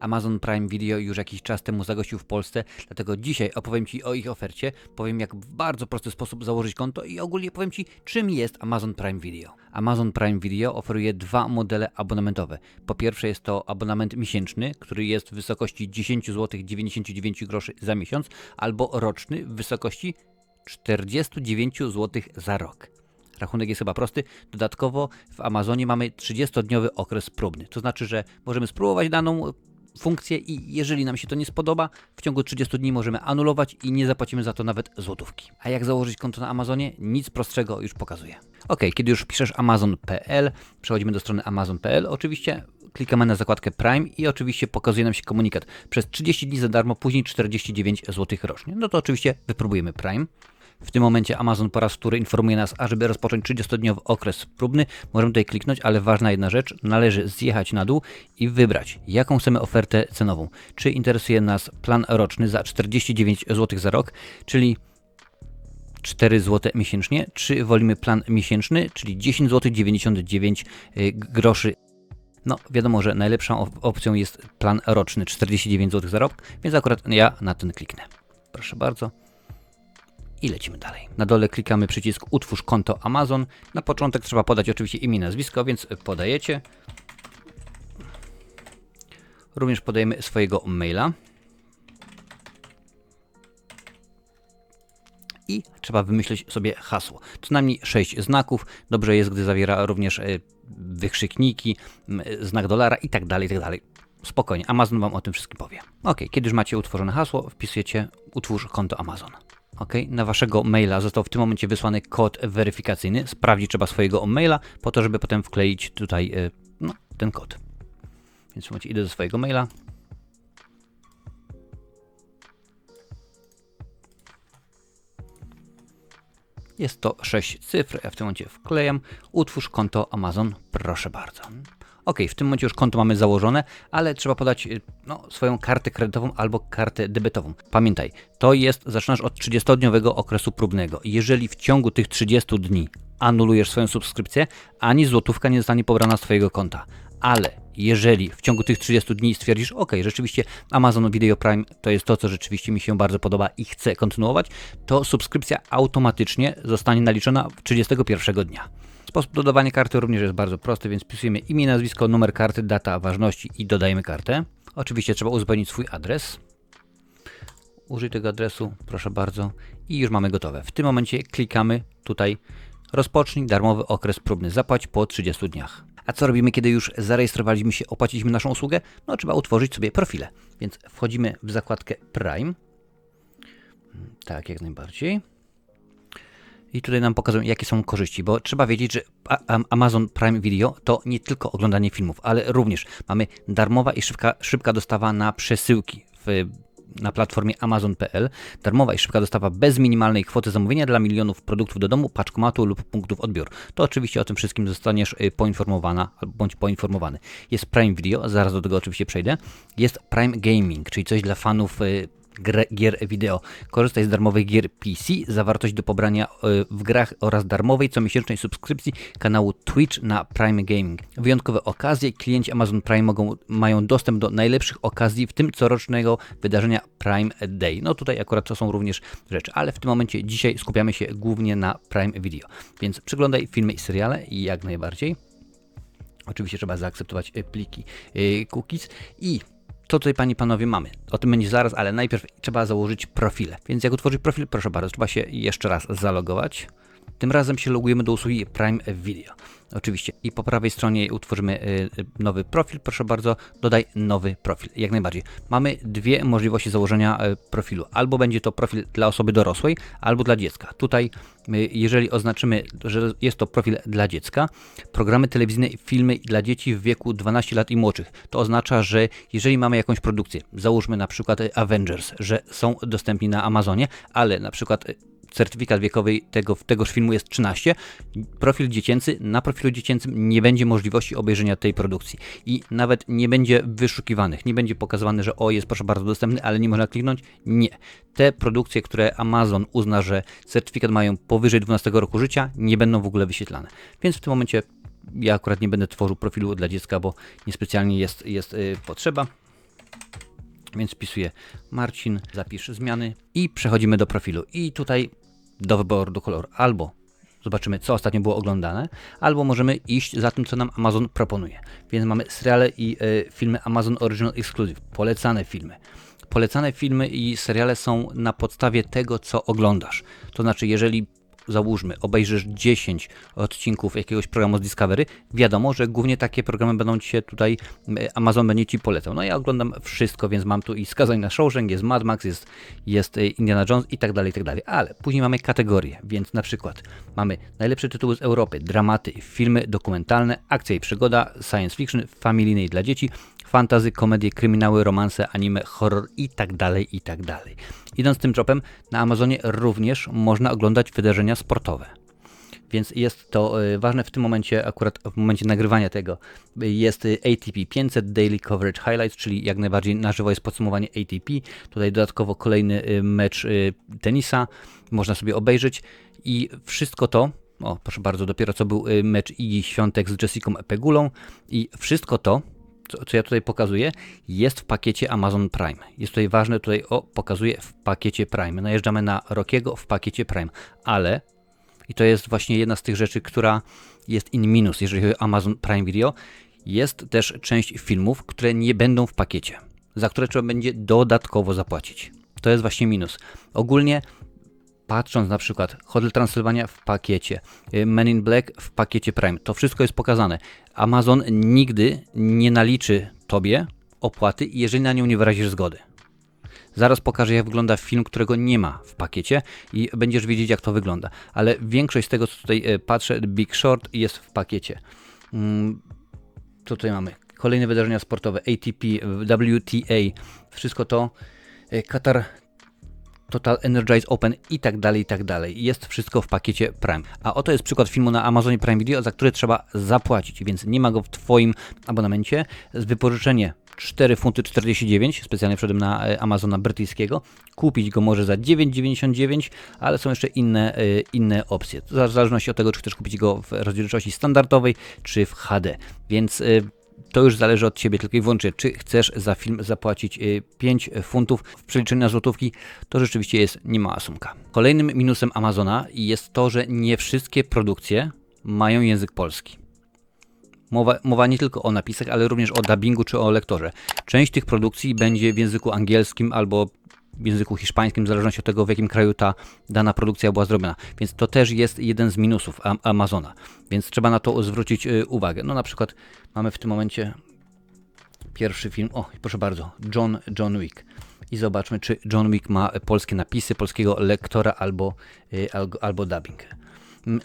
Amazon Prime Video już jakiś czas temu zagościł w Polsce, dlatego dzisiaj opowiem Ci o ich ofercie, powiem jak w bardzo prosty sposób założyć konto i ogólnie powiem Ci, czym jest Amazon Prime Video. Amazon Prime Video oferuje dwa modele abonamentowe. Po pierwsze jest to abonament miesięczny, który jest w wysokości 10 zł 99 groszy za miesiąc, albo roczny w wysokości 49 zł za rok. Rachunek jest chyba prosty. Dodatkowo w Amazonie mamy 30-dniowy okres próbny. To znaczy, że możemy spróbować daną funkcję i jeżeli nam się to nie spodoba, w ciągu 30 dni możemy anulować i nie zapłacimy za to nawet złotówki. A jak założyć konto na Amazonie? Nic prostszego, już pokazuję. Ok, kiedy już piszesz amazon.pl, przechodzimy do strony amazon.pl. Oczywiście klikamy na zakładkę Prime i oczywiście pokazuje nam się komunikat. Przez 30 dni za darmo, później 49 zł rocznie. No to oczywiście wypróbujemy Prime. W tym momencie Amazon po raz wtóry informuje nas, ażeby rozpocząć 30-dniowy okres próbny. Możemy tutaj kliknąć, ale ważna jedna rzecz, należy zjechać na dół i wybrać, jaką chcemy ofertę cenową. Czy interesuje nas plan roczny za 49 zł za rok, czyli 4 zł miesięcznie, czy wolimy plan miesięczny, czyli 10 zł 99 groszy. No wiadomo, że najlepszą opcją jest plan roczny 49 zł za rok, więc akurat ja na ten kliknę. Proszę bardzo. I lecimy dalej. Na dole klikamy przycisk Utwórz konto Amazon. Na początek trzeba podać oczywiście imię i nazwisko, więc podajecie. Również podajemy swojego maila. I trzeba wymyślić sobie hasło. Co najmniej 6 znaków. Dobrze jest, gdy zawiera również wykrzykniki, znak dolara i tak dalej, i tak dalej. Spokojnie, Amazon Wam o tym wszystkim powie. Ok, kiedy już macie utworzone hasło, wpisujecie Utwórz konto Amazon. Ok, na Waszego maila został w tym momencie wysłany kod weryfikacyjny. Sprawdzić trzeba swojego maila po to, żeby potem wkleić tutaj ten kod. Więc w tym momencie idę do swojego maila. Jest to 6 cyfr, ja w tym momencie wklejam. Utwórz konto Amazon, proszę bardzo. Ok, w tym momencie już konto mamy założone, ale trzeba podać swoją kartę kredytową albo kartę debetową. Pamiętaj, zaczynasz od 30-dniowego okresu próbnego. Jeżeli w ciągu tych 30 dni anulujesz swoją subskrypcję, ani złotówka nie zostanie pobrana z Twojego konta. Ale jeżeli w ciągu tych 30 dni stwierdzisz, ok, rzeczywiście Amazon Video Prime to jest to, co rzeczywiście mi się bardzo podoba i chcę kontynuować, to subskrypcja automatycznie zostanie naliczona w 31 dnia. Sposób dodawania karty również jest bardzo prosty, więc wpisujemy imię, nazwisko, numer karty, data ważności i dodajemy kartę. Oczywiście trzeba uzupełnić swój adres. Użyj tego adresu, proszę bardzo, i już mamy gotowe. W tym momencie klikamy tutaj rozpocznij darmowy okres próbny, zapłać po 30 dniach. A co robimy, kiedy już zarejestrowaliśmy się, opłaciliśmy naszą usługę? No trzeba utworzyć sobie profile, więc wchodzimy w zakładkę Prime. Tak, jak najbardziej. I tutaj nam pokazują, jakie są korzyści, bo trzeba wiedzieć, że Amazon Prime Video to nie tylko oglądanie filmów, ale również mamy darmowa i szybka dostawa na przesyłki na platformie amazon.pl. Darmowa i szybka dostawa bez minimalnej kwoty zamówienia dla milionów produktów do domu, paczkomatu lub punktów odbioru. To oczywiście o tym wszystkim zostaniesz poinformowana bądź poinformowany. Jest Prime Video, zaraz do tego oczywiście przejdę. Jest Prime Gaming, czyli coś dla fanów gier wideo. Korzystaj z darmowych gier PC, zawartość do pobrania w grach oraz darmowej comiesięcznej subskrypcji kanału Twitch na Prime Gaming. Wyjątkowe okazje. Klienci Amazon Prime mają dostęp do najlepszych okazji, w tym corocznego wydarzenia Prime Day. No tutaj akurat to są również rzeczy, ale w tym momencie dzisiaj skupiamy się głównie na Prime Video. Więc przeglądaj filmy i seriale i jak najbardziej. Oczywiście trzeba zaakceptować pliki cookies i to tutaj, panie i panowie, mamy. O tym będzie zaraz, ale najpierw trzeba założyć profile. Więc jak utworzyć profil? Proszę bardzo, trzeba się jeszcze raz zalogować. Tym razem się logujemy do usługi Prime Video. Oczywiście. I po prawej stronie utworzymy nowy profil. Proszę bardzo, dodaj nowy profil. Jak najbardziej. Mamy dwie możliwości założenia profilu. Albo będzie to profil dla osoby dorosłej, albo dla dziecka. Tutaj, jeżeli oznaczymy, że jest to profil dla dziecka, programy telewizyjne, filmy dla dzieci w wieku 12 lat i młodszych. To oznacza, że jeżeli mamy jakąś produkcję, załóżmy na przykład Avengers, że są dostępni na Amazonie, ale na przykład certyfikat wiekowy tegoż filmu jest 13, profil dziecięcy, na profilu dziecięcym nie będzie możliwości obejrzenia tej produkcji i nawet nie będzie wyszukiwanych, nie będzie pokazywane, że jest proszę bardzo dostępny, ale nie można kliknąć. Nie. Te produkcje, które Amazon uzna, że certyfikat mają powyżej 12 roku życia, nie będą w ogóle wyświetlane. Więc w tym momencie ja akurat nie będę tworzył profilu dla dziecka, bo niespecjalnie jest potrzeba. Więc wpisuję Marcin, zapisz zmiany i przechodzimy do profilu. I tutaj do wyboru do koloru albo zobaczymy, co ostatnio było oglądane, albo możemy iść za tym, co nam Amazon proponuje. Więc mamy seriale i filmy Amazon Original Exclusive, polecane filmy. Polecane filmy i seriale są na podstawie tego, co oglądasz. To znaczy, jeżeli załóżmy, obejrzysz 10 odcinków jakiegoś programu z Discovery, wiadomo, że głównie takie programy będą Ci się tutaj, Amazon będzie Ci polecał. No ja oglądam wszystko, więc mam tu i Skazań na Shawshank, jest Mad Max, jest Indiana Jones i tak dalej, ale później mamy kategorie, więc na przykład mamy najlepsze tytuły z Europy, dramaty, filmy dokumentalne, akcja i przygoda, science fiction, familijne i dla dzieci, fantasy, komedie, kryminały, romanse, anime, horror i tak dalej. Idąc tym tropem, na Amazonie również można oglądać wydarzenia sportowe. Więc jest to ważne w tym momencie, akurat w momencie nagrywania tego, jest ATP 500 Daily Coverage Highlights, czyli jak najbardziej na żywo jest podsumowanie ATP. Tutaj dodatkowo kolejny mecz tenisa, można sobie obejrzeć i wszystko to, o proszę bardzo, dopiero co był mecz Igi Świątek z Jessicą Pegulą i wszystko to, co ja tutaj pokazuję, jest w pakiecie Amazon Prime. Jest tutaj ważne, tutaj pokazuję w pakiecie Prime. Najeżdżamy na Rockiego w pakiecie Prime, ale, i to jest właśnie jedna z tych rzeczy, która jest in minus, jeżeli chodzi o Amazon Prime Video, jest też część filmów, które nie będą w pakiecie, za które trzeba będzie dodatkowo zapłacić. To jest właśnie minus. Ogólnie patrząc na przykład Hotel Transylwania w pakiecie, Men in Black w pakiecie Prime, to wszystko jest pokazane. Amazon nigdy nie naliczy Tobie opłaty, jeżeli na nią nie wyrazisz zgody. Zaraz pokażę, jak wygląda film, którego nie ma w pakiecie i będziesz wiedzieć, jak to wygląda. Ale większość z tego, co tutaj patrzę, Big Short jest w pakiecie. Co tutaj mamy? Kolejne wydarzenia sportowe, ATP, WTA, wszystko to, Qatar Total Energize Open i tak dalej. Jest wszystko w pakiecie Prime. A oto jest przykład filmu na Amazonie Prime Video, za który trzeba zapłacić, więc nie ma go w Twoim abonamencie. Wypożyczenie 4 funty 49, specjalnie wszedłem na Amazona brytyjskiego. Kupić go może za 9,99, ale są jeszcze inne opcje. W zależności od tego, czy chcesz kupić go w rozdzielczości standardowej, czy w HD. Więc to już zależy od Ciebie tylko i wyłącznie, czy chcesz za film zapłacić 5 funtów w przeliczeniu na złotówki, to rzeczywiście jest niemała sumka. Kolejnym minusem Amazona jest to, że nie wszystkie produkcje mają język polski. Mowa nie tylko o napisach, ale również o dubbingu czy o lektorze. Część tych produkcji będzie w języku angielskim albo w języku hiszpańskim, w zależności od tego, w jakim kraju ta dana produkcja była zrobiona. Więc to też jest jeden z minusów Amazona. Więc trzeba na to zwrócić uwagę. No na przykład mamy w tym momencie pierwszy film, o proszę bardzo, John Wick. I zobaczmy, czy John Wick ma polskie napisy, polskiego lektora albo dubbing.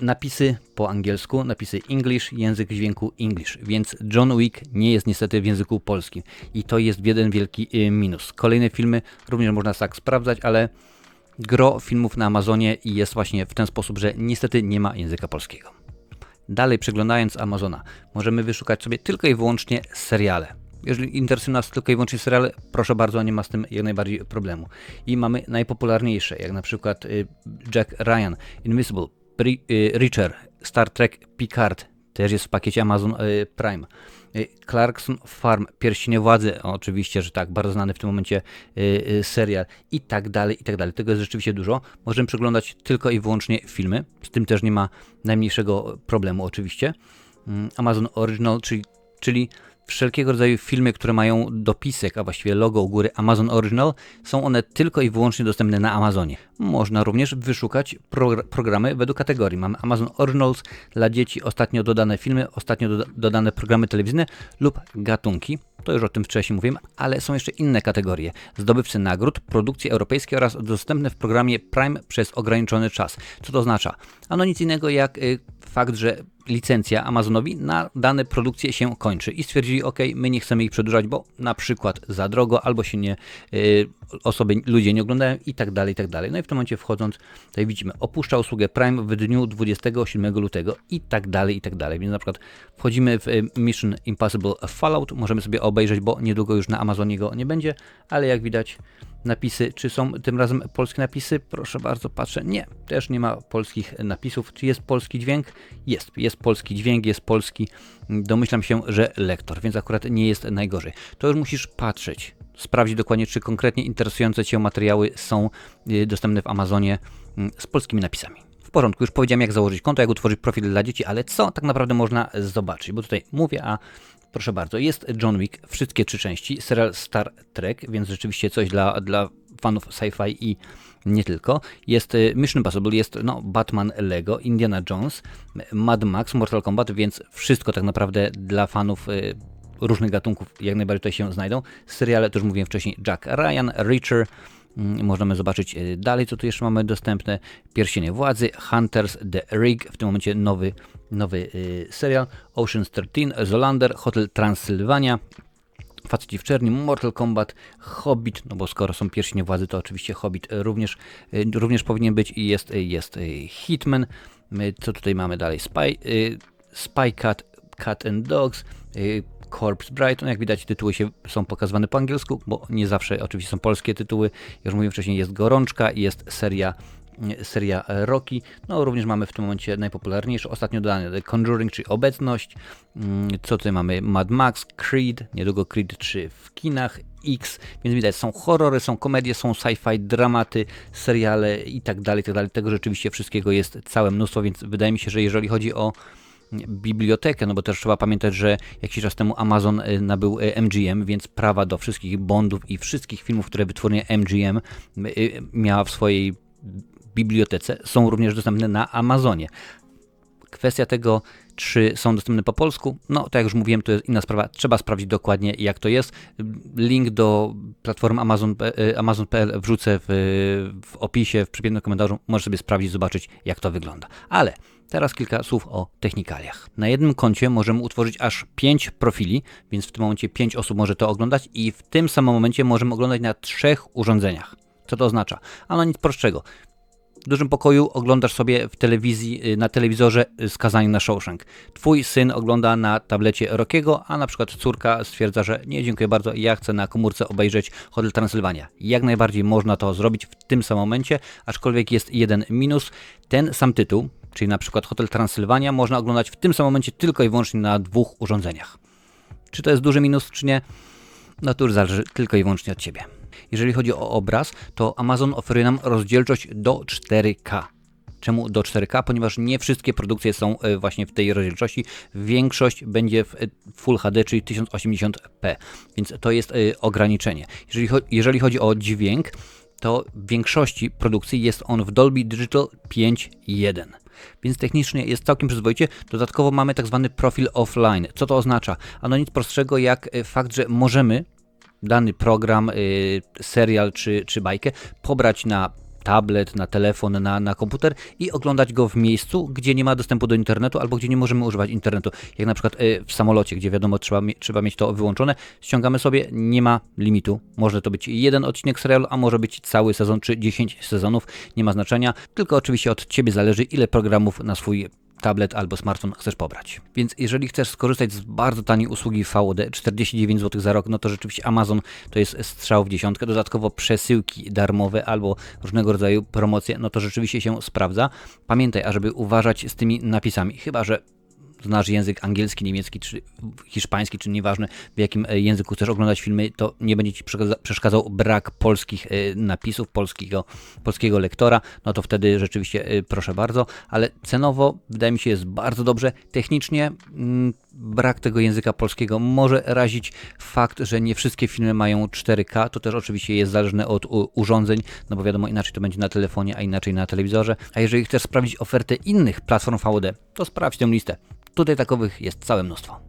Napisy po angielsku, napisy English, język dźwięku English, więc John Wick nie jest niestety w języku polskim i to jest jeden wielki minus. Kolejne filmy również można tak sprawdzać, ale gro filmów na Amazonie jest właśnie w ten sposób, że niestety nie ma języka polskiego. Dalej przeglądając Amazona, możemy wyszukać sobie tylko i wyłącznie seriale. Jeżeli interesują nas tylko i wyłącznie seriale, proszę bardzo, nie ma z tym jak najbardziej problemu. I mamy najpopularniejsze, jak na przykład Jack Ryan, Invisible, Reacher, Star Trek Picard, też jest w pakiecie Amazon Prime. Clarkson Farm, Pierścienie Władzy, oczywiście, że tak, bardzo znany w tym momencie serial i tak dalej. Tego jest rzeczywiście dużo. Możemy przeglądać tylko i wyłącznie filmy, z tym też nie ma najmniejszego problemu oczywiście. Amazon Original, czyli wszelkiego rodzaju filmy, które mają dopisek, a właściwie logo u góry Amazon Original, są one tylko i wyłącznie dostępne na Amazonie. Można również wyszukać programy według kategorii. Mamy Amazon Originals dla dzieci, ostatnio dodane filmy, ostatnio dodane programy telewizyjne lub gatunki. To już o tym wcześniej mówiłem, ale są jeszcze inne kategorie. Zdobywcy nagród, produkcje europejskie oraz dostępne w programie Prime przez ograniczony czas. Co to oznacza? Ano nic innego jak fakt, że licencja Amazonowi na dane produkcje się kończy i stwierdzili, ok, my nie chcemy ich przedłużać, bo na przykład za drogo, albo się ludzie nie oglądają i tak dalej. No i w tym momencie wchodząc, tutaj widzimy, opuszcza usługę Prime w dniu 27 lutego i tak dalej. Więc na przykład wchodzimy w Mission Impossible Fallout, możemy sobie obejrzeć, bo niedługo już na Amazonie go nie będzie, ale jak widać napisy, czy są tym razem polskie napisy? Proszę bardzo, patrzę. Nie, też nie ma polskich napisów. Czy jest polski dźwięk? Jest polski dźwięk, jest polski, domyślam się, że lektor, więc akurat nie jest najgorzej. To już musisz patrzeć. sprawdzić dokładnie, czy konkretnie interesujące Cię materiały są dostępne w Amazonie z polskimi napisami. W porządku, już powiedziałem, jak założyć konto, jak utworzyć profil dla dzieci, ale co tak naprawdę można zobaczyć, bo tutaj mówię, a proszę bardzo, jest John Wick, wszystkie 3 części, serial Star Trek, więc rzeczywiście coś dla fanów sci-fi i nie tylko. Jest Mission Impossible, jest Batman Lego, Indiana Jones, Mad Max, Mortal Kombat, więc wszystko tak naprawdę dla fanów różnych gatunków jak najbardziej tutaj się znajdą. Seriale, to już mówiłem wcześniej, Jack Ryan, Reacher, możemy zobaczyć dalej, co tu jeszcze mamy dostępne. Pierścienie Władzy, Hunters, The Rig, w tym momencie nowy serial, Ocean's 13, Zoolander, Hotel Transylwania, Faceci w czerni, Mortal Kombat, Hobbit, no bo skoro są Pierścienie Władzy, to oczywiście Hobbit również powinien być i jest Hitman. Co tutaj mamy dalej? Spy Cat and Dogs, Corpse Bride, jak widać tytuły są pokazywane po angielsku, bo nie zawsze oczywiście są polskie tytuły. Jak już mówiłem wcześniej, jest Gorączka, jest seria Rocky. No również mamy w tym momencie najpopularniejsze, ostatnio dodane The Conjuring, czyli Obecność. Co tutaj mamy? Mad Max, Creed, niedługo Creed 3 w kinach, X, więc widać, są horrory, są komedie, są sci-fi, dramaty, seriale i tak dalej, tego rzeczywiście wszystkiego jest całe mnóstwo, więc wydaje mi się, że jeżeli chodzi o bibliotekę, no bo też trzeba pamiętać, że jakiś czas temu Amazon nabył MGM, więc prawa do wszystkich Bondów i wszystkich filmów, które wytwórnia MGM miała w swojej bibliotece, są również dostępne na Amazonie. Kwestia tego, czy są dostępne po polsku, no tak jak już mówiłem, to jest inna sprawa, trzeba sprawdzić dokładnie, jak to jest. Link do platformy Amazon.pl wrzucę w opisie, w przypiętym komentarzu, możesz sobie sprawdzić, zobaczyć, jak to wygląda. Ale teraz kilka słów o technikaliach. Na jednym koncie możemy utworzyć aż 5 profili, więc w tym momencie 5 osób może to oglądać i w tym samym momencie możemy oglądać na 3 urządzeniach. Co to oznacza? Ano nic prostszego. W dużym pokoju oglądasz sobie w telewizji, na telewizorze Skazani na Shawshank. Twój syn ogląda na tablecie Rockiego, a na przykład córka stwierdza, że nie, dziękuję bardzo, ja chcę na komórce obejrzeć Hotel Transylwania. Jak najbardziej można to zrobić w tym samym momencie, aczkolwiek jest jeden minus. Ten sam tytuł, czyli na przykład Hotel Transylwania, można oglądać w tym samym momencie tylko i wyłącznie na 2 urządzeniach. Czy to jest duży minus, czy nie? No to już zależy tylko i wyłącznie od Ciebie. Jeżeli chodzi o obraz, to Amazon oferuje nam rozdzielczość do 4K. Czemu do 4K? Ponieważ nie wszystkie produkcje są właśnie w tej rozdzielczości. Większość będzie w Full HD, czyli 1080p, więc to jest ograniczenie. Jeżeli chodzi o dźwięk, to w większości produkcji jest on w Dolby Digital 5.1. Więc technicznie jest całkiem przyzwoicie. Dodatkowo mamy tak zwany profil offline. Co to oznacza? Ano nic prostszego jak fakt, że możemy dany program, serial czy bajkę pobrać na tablet, na telefon, na komputer i oglądać go w miejscu, gdzie nie ma dostępu do internetu albo gdzie nie możemy używać internetu. Jak na przykład w samolocie, gdzie wiadomo trzeba mieć to wyłączone. Ściągamy sobie, nie ma limitu. Może to być jeden odcinek serialu, a może być cały sezon czy 10 sezonów. Nie ma znaczenia, tylko oczywiście od Ciebie zależy, ile programów na swój tablet albo smartfon chcesz pobrać. Więc jeżeli chcesz skorzystać z bardzo taniej usługi VOD, 49 zł za rok, no to rzeczywiście Amazon to jest strzał w dziesiątkę. Dodatkowo przesyłki darmowe albo różnego rodzaju promocje, no to rzeczywiście się sprawdza. Pamiętaj, ażeby uważać z tymi napisami, chyba że znasz język angielski, niemiecki, czy hiszpański, czy nieważne w jakim języku chcesz oglądać filmy, to nie będzie Ci przeszkadzał brak polskich napisów, polskiego lektora, no to wtedy rzeczywiście proszę bardzo, ale cenowo wydaje mi się jest bardzo dobrze. Technicznie brak tego języka polskiego może razić fakt, że nie wszystkie filmy mają 4K, to też oczywiście jest zależne od urządzeń, no bo wiadomo, inaczej to będzie na telefonie, a inaczej na telewizorze. A jeżeli chcesz sprawdzić ofertę innych platform VOD, to sprawdź tę listę. Tutaj takowych jest całe mnóstwo.